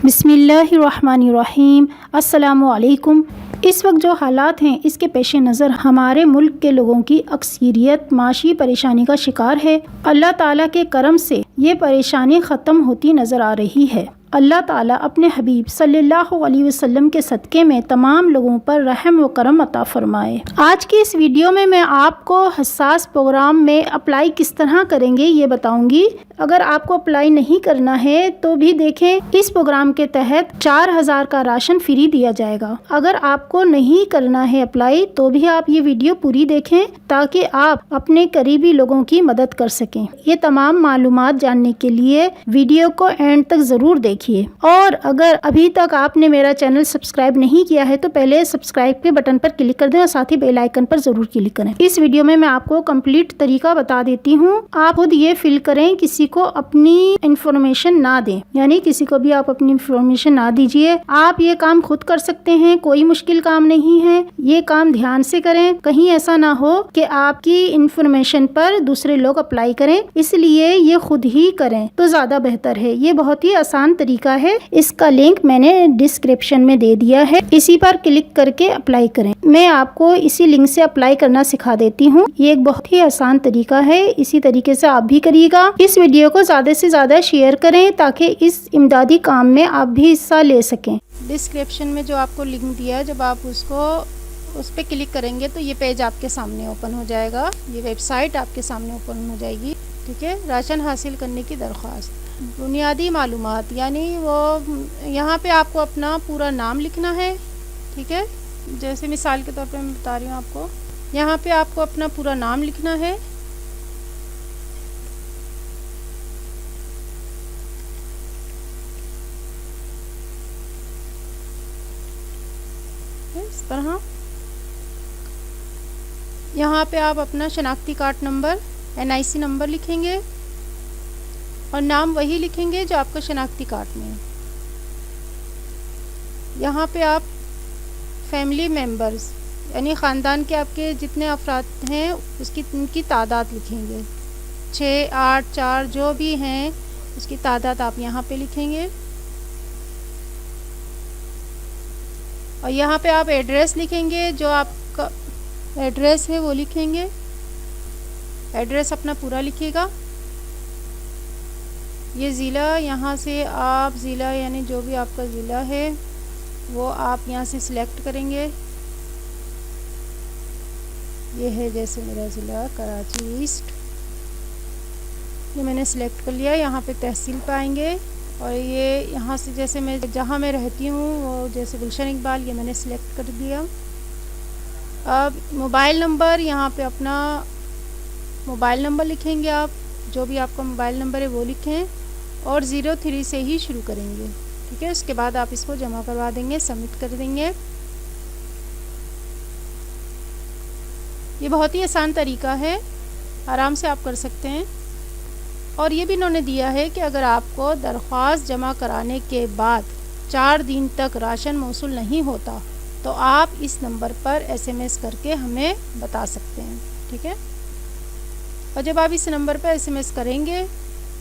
بسم اللہ الرحمن الرحیم۔ السلام علیکم۔ اس وقت جو حالات ہیں اس کے پیش نظر ہمارے ملک کے لوگوں کی اکثریت معاشی پریشانی کا شکار ہے۔ اللہ تعالیٰ کے کرم سے یہ پریشانی ختم ہوتی نظر آ رہی ہے۔ اللہ تعالیٰ اپنے حبیب صلی اللہ علیہ وسلم کے صدقے میں تمام لوگوں پر رحم و کرم عطا فرمائے۔ آج کی اس ویڈیو میں آپ کو حساس پروگرام میں اپلائی کس طرح کریں گے یہ بتاؤں گی۔ اگر آپ کو اپلائی نہیں کرنا ہے تو بھی دیکھیں، اس پروگرام کے تحت 4000 کا راشن فری دیا جائے گا۔ اگر آپ کو نہیں کرنا ہے اپلائی تو بھی آپ یہ ویڈیو پوری دیکھیں تاکہ آپ اپنے قریبی لوگوں کی مدد کر سکیں۔ یہ تمام معلومات جاننے کے لیے ویڈیو کو اینڈ تک ضرور دیکھیں۔ اور اگر ابھی تک آپ نے میرا چینل سبسکرائب نہیں کیا ہے تو پہلے سبسکرائب کے بٹن پر کلک کر دیں اور ساتھ ہی بیل آئیکن پر ضرور کلک کریں۔ اس ویڈیو میں آپ کو کمپلیٹ طریقہ بتا دیتی ہوں، آپ خود یہ فل کریں، کسی کو اپنی انفارمیشن نہ دیں، یعنی کسی کو بھی آپ اپنی انفارمیشن نہ دیجیے۔ آپ یہ کام خود کر سکتے ہیں، کوئی مشکل کام نہیں ہے، یہ کام دھیان سے کریں، کہیں ایسا نہ ہو کہ آپ کی انفارمیشن پر دوسرے لوگ اپلائی کریں، اس لیے یہ خود ہی کریں تو زیادہ بہتر ہے۔ یہ بہت ہی آسان طریقہ ہے، اس کا لنک میں نے ڈسکرپشن میں دے دیا ہے، اسی پر کلک کر کے اپلائی کریں۔ میں آپ کو اسی لنک سے اپلائی کرنا سکھا دیتی ہوں۔ یہ ایک بہت ہی آسان طریقہ ہے، اسی طریقے سے آپ بھی کریے گا۔ اس ویڈیو کو زیادہ سے زیادہ شیئر کریں تاکہ اس امدادی کام میں آپ بھی حصہ لے سکیں۔ ڈسکرپشن میں جو آپ کو لنک دیا ہے، جب آپ اس پہ کلک کریں گے تو یہ پیج آپ کے سامنے اوپن ہو جائے گا، یہ ویب سائٹ آپ کے سامنے اوپن ہو جائے گی۔ ٹھیک ہے، راشن حاصل کرنے کی درخواست، بنیادی معلومات، یعنی وہ یہاں پہ آپ کو اپنا پورا نام لکھنا ہے۔ ٹھیک ہے، جیسے مثال کے طور پہ میں بتا رہی ہوں آپ کو، یہاں پہ آپ کو اپنا پورا نام لکھنا ہے۔ اس طرح یہاں پہ آپ اپنا شناختی کارڈ نمبر NIC نمبر لکھیں گے اور نام وہی لکھیں گے جو آپ کا شناختی کارڈ میں ہے۔ یہاں پہ آپ فیملی ممبرز، یعنی خاندان کے آپ کے جتنے افراد ہیں ان کی تعداد لکھیں گے، 6 8 4 جو بھی ہیں اس کی تعداد آپ یہاں پہ لکھیں گے۔ اور یہاں پہ آپ ایڈریس لکھیں گے، جو آپ کا ایڈریس ہے وہ لکھیں گے، ایڈریس اپنا پورا لکھیے گا۔ یہ ضلع، یہاں سے آپ ضلع یعنی جو بھی آپ کا ضلع ہے وہ آپ یہاں سے سلیکٹ کریں گے۔ یہ ہے جیسے میرا ضلع کراچی ایسٹ، یہ میں نے سلیکٹ کر لیا۔ یہاں پہ تحصیل پہ آئیں گے اور یہ یہاں سے جیسے میں جہاں میں رہتی ہوں وہ جیسے گلشن اقبال، یہ میں نے سلیکٹ کر دیا۔ اب موبائل نمبر، یہاں پہ اپنا موبائل نمبر لکھیں گے، آپ جو بھی آپ کا موبائل نمبر ہے وہ لکھیں اور 03 سے ہی شروع کریں گے۔ ٹھیک ہے، اس کے بعد آپ اس کو جمع کروا دیں گے، سبمٹ کر دیں گے۔ یہ بہت ہی آسان طریقہ ہے، آرام سے آپ کر سکتے ہیں۔ اور یہ بھی انہوں نے دیا ہے کہ اگر آپ کو درخواست جمع کرانے کے بعد 4 دن تک راشن موصول نہیں ہوتا تو آپ اس نمبر پر SMS کر کے ہمیں بتا سکتے ہیں۔ ٹھیک ہے، اور جب آپ اس نمبر پر SMS کریں گے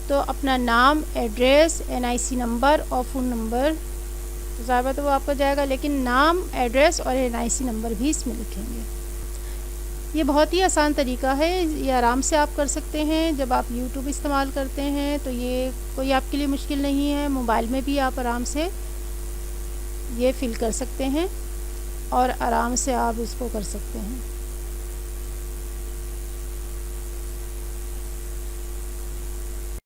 تو اپنا نام، ایڈریس، NIC نمبر اور فون نمبر ظاہر تو وہ آپ کا جائے گا، لیکن نام، ایڈریس اور NIC نمبر بھی اس میں لکھیں گے۔ یہ بہت ہی آسان طریقہ ہے، یہ آرام سے آپ کر سکتے ہیں۔ جب آپ YouTube استعمال کرتے ہیں تو یہ کوئی آپ کے لیے مشکل نہیں ہے، موبائل میں بھی آپ آرام سے یہ فل کر سکتے ہیں اور آرام سے آپ اس کو کر سکتے ہیں۔